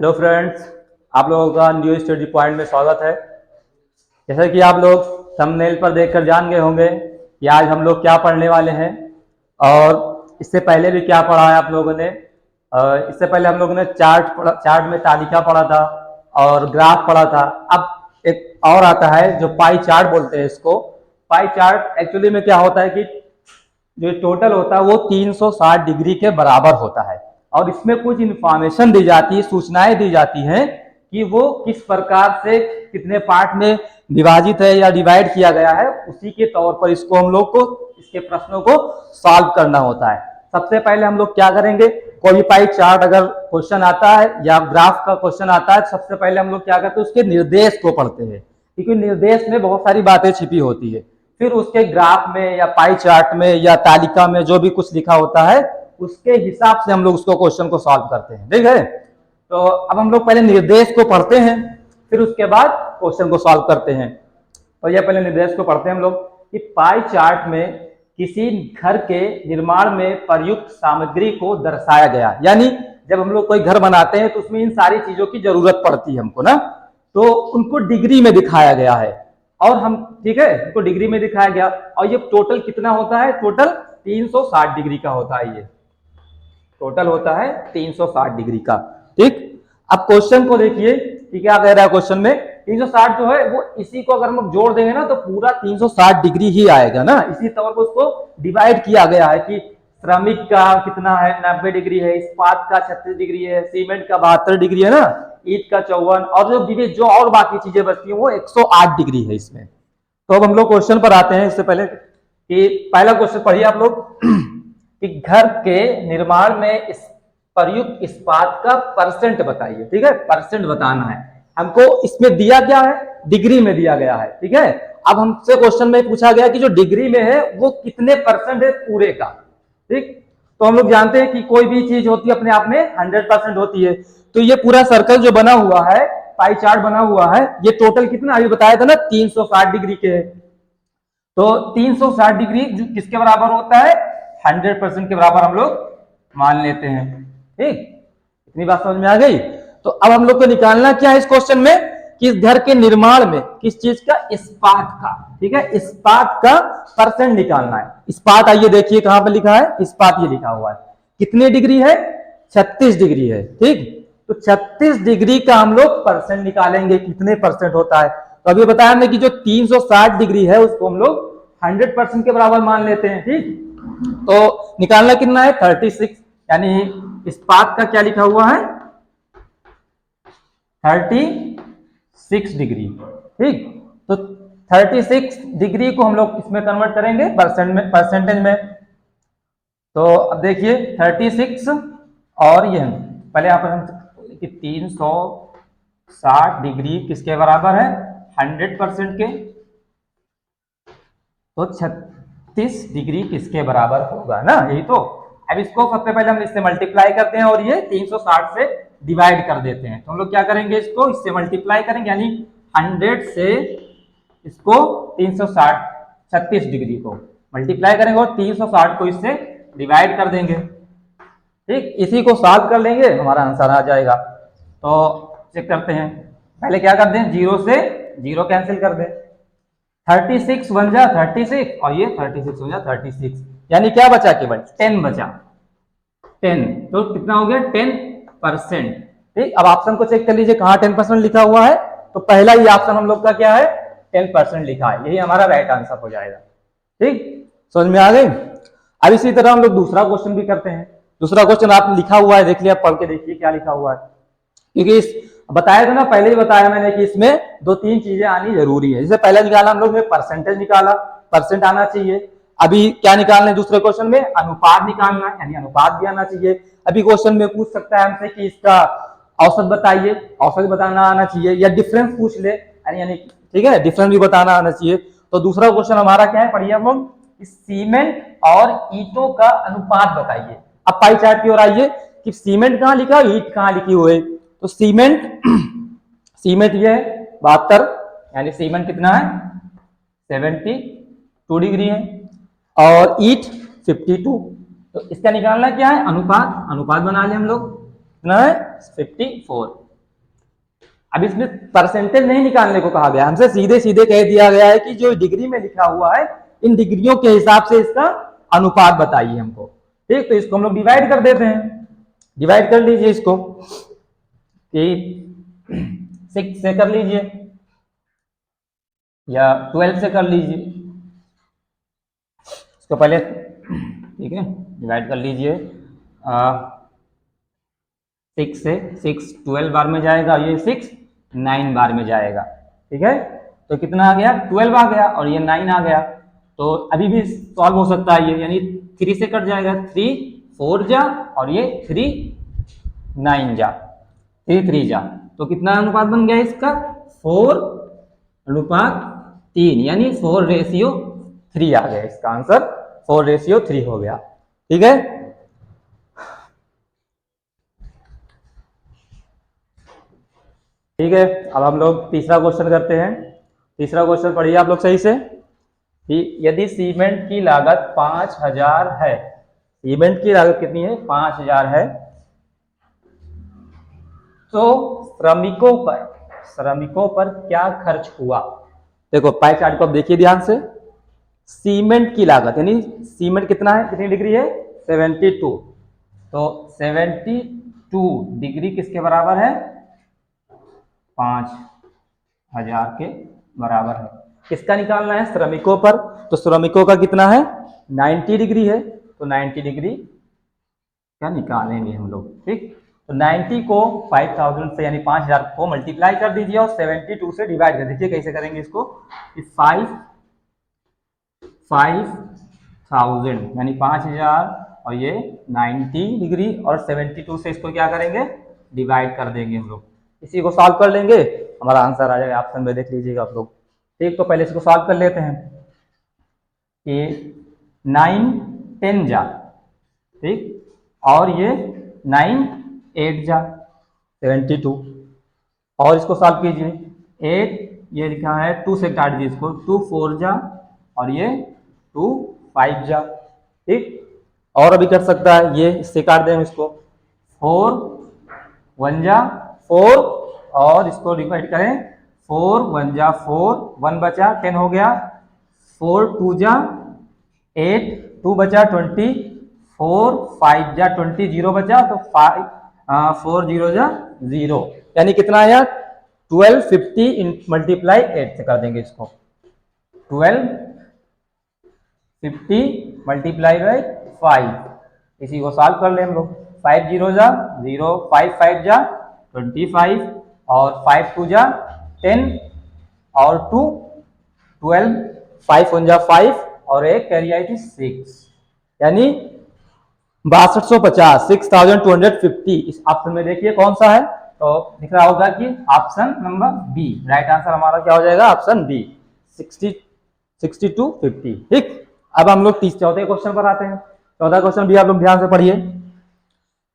Hello friends, आप लोगों का न्यू स्टडी पॉइंट में स्वागत है। जैसा कि आप लोग थंबनेल पर देखकर जान गए होंगे कि आज हम लोग क्या पढ़ने वाले हैं और इससे पहले भी क्या पढ़ा है आप लोगों ने। इससे पहले हम लोगों ने चार्ट में तालिका पढ़ा था और ग्राफ पढ़ा था। अब एक और आता है जो पाई चार्ट बोलते हैं इसको। पाई चार्ट एक्चुअली में क्या होता है कि जो टोटल होता है वो 360 डिग्री के बराबर होता है और इसमें कुछ इंफॉर्मेशन दी जाती है, सूचनाएं दी जाती हैं कि वो किस प्रकार से कितने पार्ट में विभाजित है या डिवाइड किया गया है। उसी के तौर पर इसको हम लोग को इसके प्रश्नों को सॉल्व करना होता है। सबसे पहले हम लोग क्या करेंगे, कोई भी पाई चार्ट अगर क्वेश्चन आता है या ग्राफ का क्वेश्चन आता है, सबसे पहले हम लोग क्या करते हैं, उसके निर्देश को पढ़ते हैं, क्योंकि निर्देश में बहुत सारी बातें छिपी होती है। फिर उसके ग्राफ में या पाई चार्ट में या तालिका में जो भी कुछ लिखा होता है उसके हिसाब से हम लोग उसको क्वेश्चन को सॉल्व करते हैं। ठीक है, तो अब हम लोग पहले निर्देश को पढ़ते हैं, फिर उसके बाद क्वेश्चन को सॉल्व करते हैं। तो ये पहले निर्देश को पढ़ते हैं हम लोग कि पाई चार्ट में किसी घर के निर्माण में प्रयुक्त सामग्री को दर्शाया गया। यानी जब हम लोग कोई घर बनाते हैं तो उसमें इन सारी चीजों की जरूरत पड़ती है हमको ना, तो उनको डिग्री में दिखाया गया है और हम ठीक है उनको डिग्री में दिखाया गया। और ये टोटल कितना होता है, टोटल 360 डिग्री का होता है। ये टोटल होता है 360 डिग्री का। ठीक, अब क्वेश्चन को देखिए कि क्या कह रहा है क्वेश्चन में। 360 जो है वो इसी को अगर हम जोड़ देंगे ना तो पूरा 360 डिग्री ही आएगा ना। इसी तौर पर उसको डिवाइड किया गया है कि श्रमिक का कितना है, 90 डिग्री है, इस्पात का 36 डिग्री है, सीमेंट का 72 डिग्री है ना, ईट का 54 और जो और बाकी चीजें बचती हैं वो 108 डिग्री है इसमें। तो अब हम लोग क्वेश्चन पर आते हैं। इससे पहले कि पहला क्वेश्चन पढ़िए आप लोग कि घर के निर्माण में इस प्रयुक्त इस्पात का परसेंट बताइए। ठीक है, परसेंट बताना है हमको। इसमें दिया क्या है, डिग्री में दिया गया है। ठीक है, अब हमसे क्वेश्चन में पूछा गया कि जो डिग्री में है वो कितने परसेंट है पूरे का। ठीक, तो हम लोग जानते हैं कि कोई भी चीज होती है अपने आप में 100% होती है। तो ये पूरा सर्कल जो बना हुआ है, पाई चार्ट बना हुआ है, ये टोटल कितना अभी बताया था ना 360 डिग्री के है। तो 360 डिग्री किसके बराबर होता है, 100% के बराबर हम लोग मान लेते हैं। ठीक, इतनी बात समझ में आ गई। तो अब हम लोग को निकालना क्या है इस क्वेश्चन में कि इस घर के निर्माण में किस चीज का, इस्पात का। ठीक है, इस्पात का परसेंट निकालना है। इस्पात आइए देखिए कहां पर लिखा है, इस्पात ये लिखा हुआ है। कितने डिग्री है, 36 डिग्री है। ठीक, तो 36 डिग्री का हम लोग परसेंट निकालेंगे, कितने परसेंट होता है। तो अभी बताया हमने कि जो 360 डिग्री है उसको हम लोग 100% के बराबर मान लेते हैं। ठीक, तो निकालना कितना है, 36, यानी इस्पात का क्या लिखा हुआ है, 36 डिग्री। ठीक, तो 36 डिग्री को हम लोग इसमें कन्वर्ट करेंगे परसेंटेज में। तो अब देखिए 36 और ये पहले यहाँ पर हम कि 360 डिग्री किसके बराबर है, 100% के। तो 36 डिग्री किसके बराबर होगा ना, यही तो। अब इसको सबसे पहले हम इससे मल्टीप्लाई करते हैं और ये 360 से डिवाइड कर देते हैं। तो हम लोग क्या करेंगे, इसको इससे मल्टीप्लाई करेंगे, यानी 100 से इसको 360 36 डिग्री को मल्टीप्लाई करेंगे और 360 को इससे डिवाइड कर देंगे। ठीक, इसी को सॉल्व कर लेंगे, हमारा आंसर आ जाएगा। तो चेक करते हैं, पहले क्या कर दें, 0 से 0 कैंसिल कर दें। 36 बन जा 36 और ये 36 हो जा 36, यानी क्या बचा, केवल 10 बचा, 10। तो कितना हो गया, 10%। ठीक, अब ऑप्शन को चेक कर लीजिए कहाँ 10% लिखा हुआ है। तो पहला ही ऑप्शन हम लोग का क्या है, 10% लिखा है, यही हमारा राइट आंसर हो जाएगा। ठीक, समझ में आ गई। अब इसी तरह हम लोग दूसरा क्वेश्चन भी करते हैं। दूसरा क्वेश्चन आप लिखा हुआ है, देख लिया, पढ़ के देखिए क्या लिखा हुआ है। क्योंकि इस बताया था ना, पहले ही बताया मैंने कि इसमें 2-3 चीजें आनी जरूरी है। जैसे पहले निकाला हम लोग ने परसेंटेज निकाला, परसेंट आना चाहिए। अभी क्या निकालना है दूसरे क्वेश्चन में, अनुपात निकालना है, यानी अनुपात भी आना चाहिए। अभी क्वेश्चन में पूछ सकता है हमसे कि इसका औसत बताइए, औसत बताना आना चाहिए, या डिफरेंस पूछ ले, यानी ठीक है डिफरेंस भी बताना आना चाहिए। तो दूसरा क्वेश्चन हमारा क्या है, पढ़िए हम लोग, सीमेंट और ईंटों का अनुपात बताइए। अब पाई चार्ट की ओर आइए कि सीमेंट कहाँ लिखा, ईंट कहाँ लिखी हुई। तो सीमेंट सीमेंट ये है 72, यानी सीमेंट कितना है 72 डिग्री है और ईट 52। तो इसका निकालना क्या है, अनुपात। अनुपात बना ले हम लोग, कितना है 54। अब इसमें परसेंटेज नहीं निकालने को कहा गया, हमसे सीधे सीधे कह दिया गया है कि जो डिग्री में लिखा हुआ है इन डिग्रियों के हिसाब से इसका अनुपात बताइए हमको। ठीक, तो इसको हम लोग डिवाइड कर देते हैं। डिवाइड कर लीजिए इसको कि 6 से कर लीजिए या 12 से कर लीजिए। इसको पहले ठीक है डिवाइड कर लीजिए 6 से, 6 12 बार में जाएगा, ये 6 9 बार में जाएगा। ठीक है, तो कितना आ गया 12 आ गया और ये 9 आ गया। तो अभी भी सॉल्व हो सकता है ये, यानी 3 से कट जाएगा, 3 4 जा और ये 3 9 जा, 3 3 जा, तो कितना अनुपात बन गया इसका 4:3, यानी 4:3 आ गया। इसका आंसर 4:3 हो गया। ठीक है, ठीक है। अब हम लोग तीसरा क्वेश्चन करते हैं। तीसरा क्वेश्चन पढ़िए आप लोग सही से कि यदि सीमेंट की लागत 5000 है, सीमेंट की लागत कितनी है 5000 है, तो श्रमिकों पर क्या खर्च हुआ। देखो पाई चार्ट को आप देखिए ध्यान से। सीमेंट की लागत यानी सीमेंट कितना है, कितनी डिग्री है 72, तो 72 डिग्री किसके बराबर है 5000 के बराबर है। किसका निकालना है श्रमिकों पर, तो श्रमिकों का कितना है 90 डिग्री है, तो 90 डिग्री का निकालेंगे हम लोग। ठीक, तो 90 को 5000 से यानी 5000 को मल्टीप्लाई कर दीजिए और 72 से डिवाइड कर दीजिए। कैसे करेंगे इसको, 5000 यानी 5000 और ये 90 डिग्री और 72 से इसको क्या करेंगे डिवाइड कर देंगे हम लोग। इसी को सॉल्व कर लेंगे, हमारा आंसर आ जाएगा। ऑप्शन में देख लीजिएगा आप लोग। ठीक, तो पहले इसको सॉल्व कर लेते हैं कि 9 10 जा, ठीक, और ये 9 8 जा 72, और इसको सॉल्व कीजिए 8 ये लिखा है 2 से काट दीजिए इसको, 2 4 जा और ये 2 5 जा। ठीक, और अभी कर सकता है ये, इससे काट दें इसको, 4 1 जा 4 और इसको डिवाइड करें 4 1 जा 4, 1 बचा 10 हो गया, 4 2 जा 8, 2 बचा 20, 4 5 जा 20, 0 बचा तो 4 0 जा 0, यानी कितना आया 1250 मल्टीप्लाई 8 से कर देंगे इसको, 1250 मल्टीप्लाई बाई 5। इसी को सॉल्व कर ले हम लोग, 5 0 जा 0, 5 5 जा 25 और 5 2 जा 10 और 2 12, 5 1 जा 5 और एक कैरी आई थी 6, यानी 6250 6250। इस ऑप्शन में देखिए कौन सा है, तो दिख रहा होगा कि option number B right answer हमारा क्या हो जाएगा, ऑप्शन बी 6250। ठीक, अब हम लोग चौथे क्वेश्चन पर आते हैं। चौथा क्वेश्चन भी आप लोग ध्यान से पढ़िए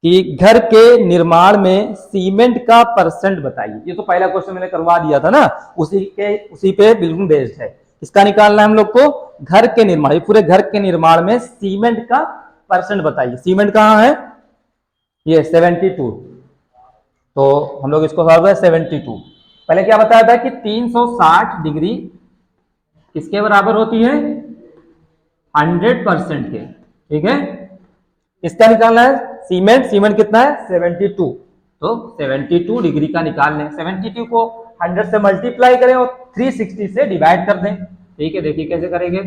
कि घर के निर्माण में सीमेंट का परसेंट बताइए। ये तो पहला क्वेश्चन मैंने करवा दिया था ना, उसी पे बिल्कुल बेस्ड है। इसका निकालना है हम लोग को घर के निर्माण, पूरे घर के निर्माण में सीमेंट का परसेंट बताइए। सीमेंट कहाँ है, ये 72, तो हम लोग इसको सॉल्व है 72। पहले क्या बताया था कि 360 डिग्री किसके बराबर होती है 100% के। ठीक है, इसका निकालना है सीमेंट कितना है 72, तो 72 डिग्री का निकाल लें। 72 को 100 से मल्टीप्लाई करें और 360 से डिवाइड कर दें। ठीक है, देखिए कैसे करेंगे,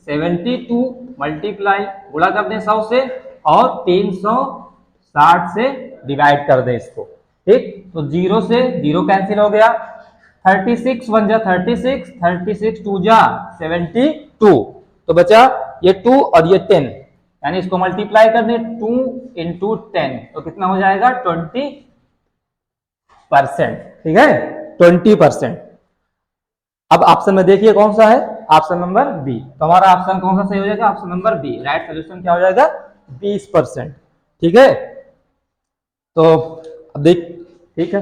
72 मल्टीप्लाई गुणा कर दें 100 से और 360 से डिवाइड कर दें इसको। ठीक, तो 0 से 0 कैंसिल हो गया, 36 1 जा 36, 36 2 जा 72, तो बचा ये 2 और ये 10, यानी इसको मल्टीप्लाई कर दें 2 इंटू 10, तो कितना हो जाएगा 20%। ठीक है, 20%। अब ऑप्शन में देखिए कौन सा है, ऑप्शन नंबर बी। तो हमारा ऑप्शन कौन सा सही हो जाएगा, option number B. Right solution क्या हो जाएगा 20%। ठीक है, तो अब देख, ठीक है